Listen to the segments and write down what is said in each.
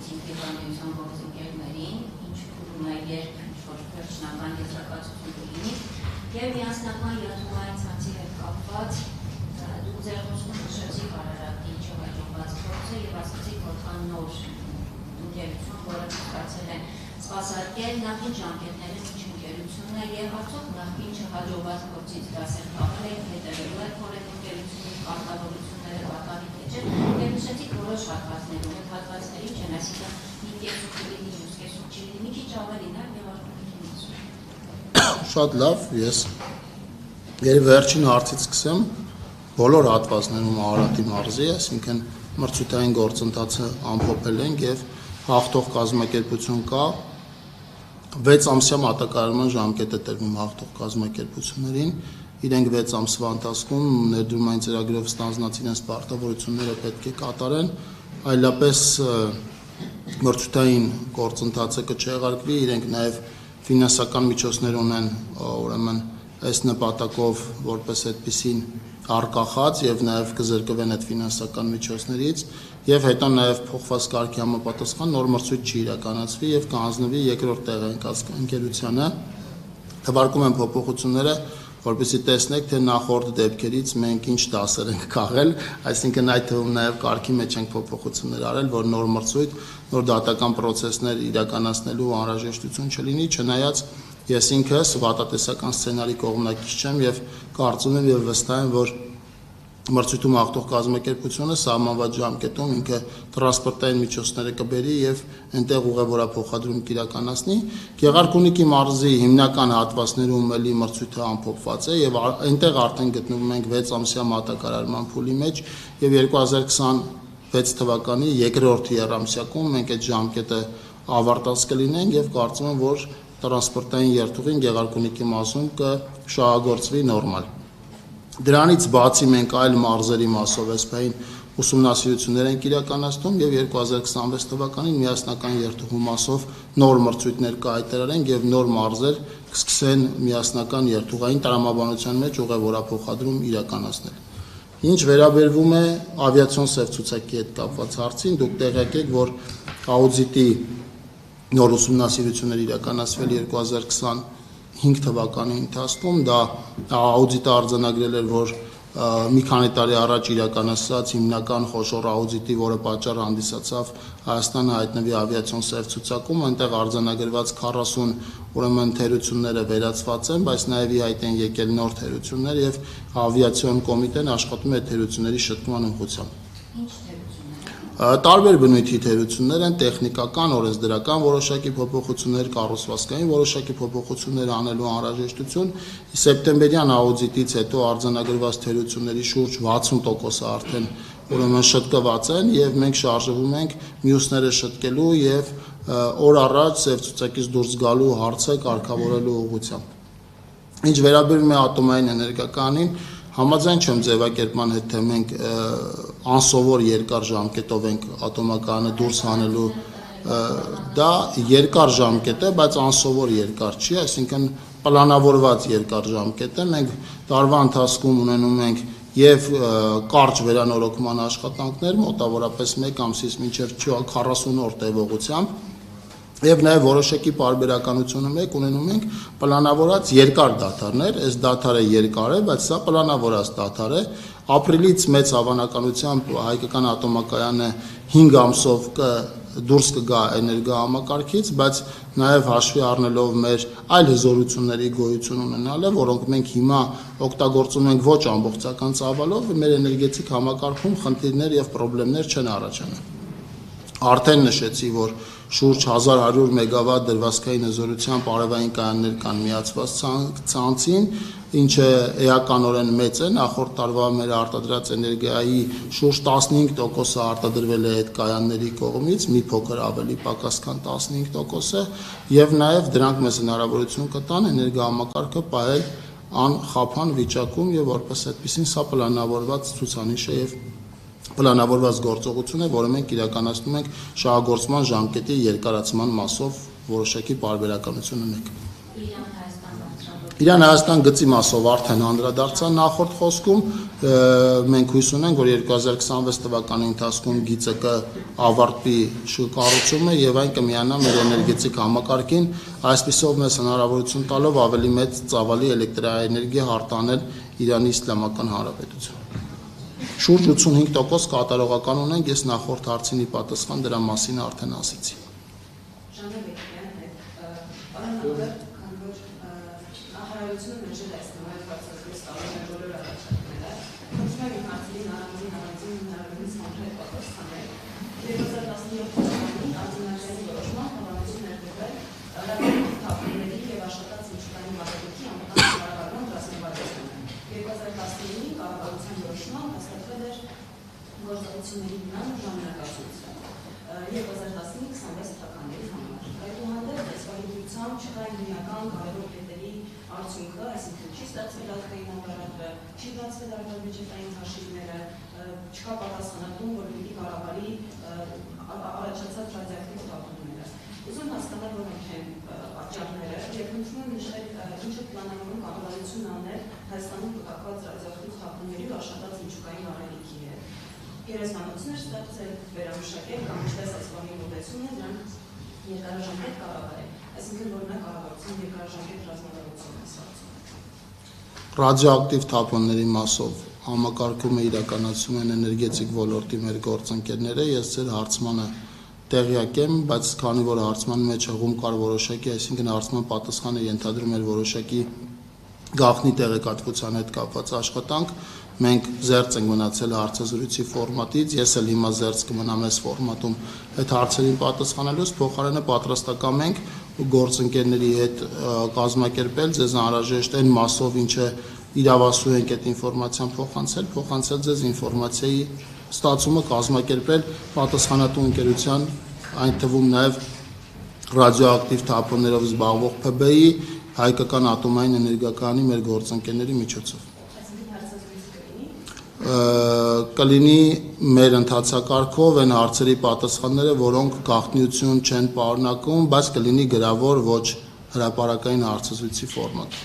ուսուցիչ գիտանության գործընկերներին, ինչ թվում է երբ ինչ-որ վերջնական եզրակացություն կլինի, և միասնական երթուղային ցանցի հետ կապված դուք ձեր խոսքում նշեցիք Արարատի չհաջողված գործը և ասացիք, որ կան նոր ընկերություն, որը ստացել են սպասարկել նախկին ժամկետներից ինչ ընկերությունն է և արդյոք նախկին չհաջողված գործից դասեր քաղել է հետևելու է քորեկ ընկերությունի պարտավորությունները պատահի թե չէ և նշեցիք որոշ հատվածներում այդ հատվածների չեն, այսինքն մի կեսուկ կլինի, մյուս կեսուկ չի լինի, մի քիչ ավելի նաև և արդյունքին ասում։ Շատ լավ, ես վերջին հարցից սկսեմ, բոլոր հատվածներում Արարատի մարզի, այսինքն մրցութային գործընթացը ամփոփել ենք և հաղթող կազմակերպություն կա, 6 ամսյա մատակարարման ժամկետ է տրվում հաղթող կազմակերպություններին, իրենք 6 ամսվա ընթացքում ներդրումային ծրագրով ստանձնած իրենց պարտավորությունները պետք է կատարեն, այլապես մրցութային գործընթացը կչեղարկվի, իրենք նաև ֆինանսական միջոցներ ունեն, ուրեմն այս նպատակով որպես այդպիսին արկախած և նաև կզրկվեն այդ ֆինանսական միջոցներից և հետո նաև փոխված կարգի համապատասխան նոր մրցույթ չի իրականացվի և կհանձնվի երկրորդ տեղեկացված ընկերությանը, թվարկում են փոփոխությունները, որպեսզի տեսնեք, թե նախորդ դեպքերից մենք ինչ դասեր ենք քաղել, այսինքն այդ թվում նաև կարգի մեջ ենք փոփոխություններ արել, որ նոր մրցույթ, նոր դատական պրոցեսներ իրականացնելու անհրաժեշտություն չլինի, չնայած ես ինքս վատատեսական սցենարի կողմնակից չեմ և կարծում եմ և վստահ եմ, որ մրցույթում հաղթող կազմակերպությունը սահմանված ժամկետում ինքը տրանսպորտային միջոցները կբերի և այնտեղ ուղևորափոխադրում կիրականացնի։ Գեղարքունիքի մարզի հիմնական հատվածներում էլի մրցույթը ամփոփված է և այնտեղ արդեն գտնվում ենք 6 ամսյա մատակարարման փուլի մեջ և 2026 թվականի երկրորդ եռամսյակում մենք այդ ժամկետը ավարտած կլինենք և կարծում եմ, որ տրանսպորտային երթուղին Գեղարքունիքի մարզում կշահագործվի նորմալ։ Դրանից բացի մենք այլ մարզերի մասով էսպահին ուսումնասիրություններ ենք իրականացնում և 2026 թվականին միասնական երթուղու մասով նոր մրցույթներ կհայտարարենք և նոր մարզեր կսկսեն միասնական երթուղային տրամաբանության մեջ ուղևորափոխադրում իրականացնել։ Ինչ վերաբերվում է ավիացիոն սև ցուցակի հետ կապված հարցին, դուք տեղյակ եք, որ աուդիտի նոր ուսումնասիրություններ իրականացվել 2025 թվականի ընթացքում, դա աուդիտը արձանագրել էր, որ մի քանի տարի առաջ իրականացած հիմնական խոշոր աուդիտի, որը պատճառ հանդիսացավ Հայաստանը հայտնվի ավիացիոն սև ցուցակում, այնտեղ արձանագրված 40 ուրեմն թերությունները վերացված են, բայց նաև ի հայտ են եկել նոր թերություններ և ավիացիոն կոմիտեն աշխատում է թերությունների շտկման ուղղությամբ։ Տարբեր բնույթի թերություններ են, տեխնիկական, օրենսդրական որոշակի փոփոխություններ, կառուցվածքային որոշակի փոփոխություններ անելու անհրաժեշտություն, սեպտեմբերյան աուդիտից հետո արձանագրված թերությունների շուրջ 60%-ը արդեն ուրեմն շտկված են և մենք շարժվում ենք մյուսները շտկելու և օր առաջ սև ցուցակից դուրս գալու հարցը կարգավորելու ուղղությամբ։ Ինչ վերաբերում է ատոմային էներգականին, համաձայն չեմ ձևակերպման հետ, թե մենք անսովոր երկար ժամկետով ենք ատոմակայանը դուրս հանելու, դա երկար ժամկետ է, բայց անսովոր երկար չի, այսինքն պլանավորված երկար ժամկետ է, մենք տարվա ընթացքում ունենում ենք և կարճ վերանորոգման աշխատանքներ, մոտավորապես 1 ամսից մինչև 40 օր տևողությամբ և նաև որոշակի պարբերականությունը մեկ ունենում ենք պլանավորած երկար դադարներ, այս դադարը երկար է, բայց սա պլանավորած դադար է, ապրիլից մեծ հավանականությամբ հայկական ատոմակայանը 5 ամսով դուրս կգա էներգահամակարգից, բայց նաև հաշվի առնելով մեր այլ հզորությունների գոյություն ունենալը, որոնք մենք հիմա օգտագործում ենք ոչ ամբողջական ծավալով, մեր էներգետիկ համակարգում խնդիրներ և պրոբլեմներ չեն առաջանում։ Արդեն նշեցի, որ շուրջ 1100 մեգավատ դրվածքային հզորությամբ արևային կայաններ կան միացված ցանցին, ինչը էականորեն մեծ է, նախորդ տարվա մեր արտադրած էներգիայի շուրջ 15%-ը արտադրվել է այդ կայանների կողմից, մի փոքր ավելի պակաս քան 15%-ը և նաև դրանք մեզ հնարավորություն կտան էներգահամակարգը պահել անխափան վիճակում և որպես այդպիսին սա պլանավորված ցուցանիշ է և պլանավորված գործողություն է, որը մենք իրականացնում ենք շահագործման ժամկետի երկարացման մասով որոշակի պարբերականությունը մեկ։ Իրան Հայաստան գծի մասով արդեն անդրադարձան նախորդ խոսքում, մենք հույս ունենք, որ 2026 թվականի ընթացքում գիծը կավարտվի կառուցումը եւ այն կմիանա մեր էներգետիկ համակարգին, այսպիսով մեզ հնարավորություն տալով ավելի մեծ ծավալի էլեկտրաէներգիա արտանել Իրանի Իսլամական Հանրապետություն։ Շուրջ 85% կատարողական ունենք, ես նախորդ հարցինի պատասխան դրա մասին արդեն ասեցի։ Հարավությունը մենջել է ստանալ բարձրացնես տալու մեր բոլոր առաջարկները, խնդրում եմ հարցերին հնարավորինս կոնկրետ պատասխանել։ 2017 թվականին արտոնագրերի որոշմամբ հավանություն էր տրվել ռադիոակտիվ թափոնների և աշխատած միջուկային վարելիքի անվտանգ կառավարման ռազմավարությունը։ 2019-ին կառավարության որոշմամբ հաստատվել էր գործողությունների հիմնան ժամանակացույցը 2015-26 թվականների համար։ Այդուհանդերձ այսօրի դրությամբ չկային հիմնական կարևոր կետերի արդյունքը, այսինքն չի ստացվել ազգային ապարատը, չի բացվել արտաբյուջետային հաշիվները, չկա պատասխանատուն, որ պիտի կառավարի առաջացած ռադիոակտիվ թափոնները։ Ուզում հասկանալ, որոնք են պատճառները եւ խնդրում եմ նշել ինչ է պլանավորում կառավարությունը անել Հայաստանում կուտակված ռադիոակտիվ թափոնների ու աշխատած միջուկային վարելիքի հետ։ Գերեզմանոցներ ստեղծել, վերամշակել կամ ինչպես այսօրի մոտեցումն է դրանք երկարաժամկետ կառավարել, այսինքն որ նա կառավարության երկարաժամկետ ռազմավարություն է ստացվում։ Ռադիոակտիվ թափոնների մասով համակարգումը իրականացում են էներգետիկ ոլորտի մեր գործընկերները, ես ձեր հարցմանը տեղյակ եմ, բայց քանի որ հարցման մեջ հղում կար որոշակի, այսինքն հարցման պատասխանը ենթադրում էր որոշակի գաղտնի տեղեկատվության հետ կապված աշխատանք, մենք զերծ ենք մնացել հարցազրույցի ֆորմատից, ես էլ հիմա զերծ կմնամ այս ֆորմատում այդ հարցերին պատասխանելուց, փոխարենը պատրաստական ենք գործընկերների հետ կազմակերպել ձեզ անհրաժեշտ այն մասով, ինչը իրավասու ենք այդ ինֆորմացիան փոխանցել ձեզ ինֆորմացիայի ստացումը կազմակերպել պատասխանատու ընկերության, այն թվում նաև ռադիոակտիվ թափոններով զբաղվող ՓԲ-ի, հայկական ատոմային էներգակայանի մեր գործընկերների միջոցով։ Կլինի մեր ընթացակարգով այն հարցերի պատասխանները, որոնք գաղտնիություն չեն պարունակում, բայց կլինի գրավոր ոչ հրապարակային հարցազրույցի ֆորմատ։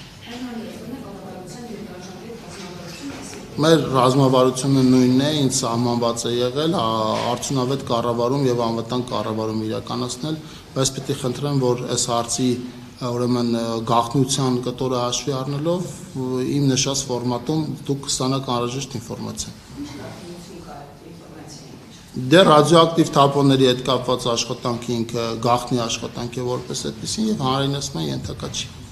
Մեր ռազմավարությունը նույնն է, ինձ սահմանված է եղել արդյունավետ կառավարում եւ անվտանգ կառավարում իրականացնել, բայց պիտի խնդրեմ, որ այս հարցի ուրեմն գաղտնիության կտորը հաշվի առնելով իմ նշած ֆորմատում դուք կստանաք անհրաժեշտ ինֆորմացիա։ Դե ռադիոակտիվ թափոնների հետ կապված աշխատանքը ինքը գաղտնի աշխատանք է որպես այդպեսին եւ հանրայնացման ենթակա չի։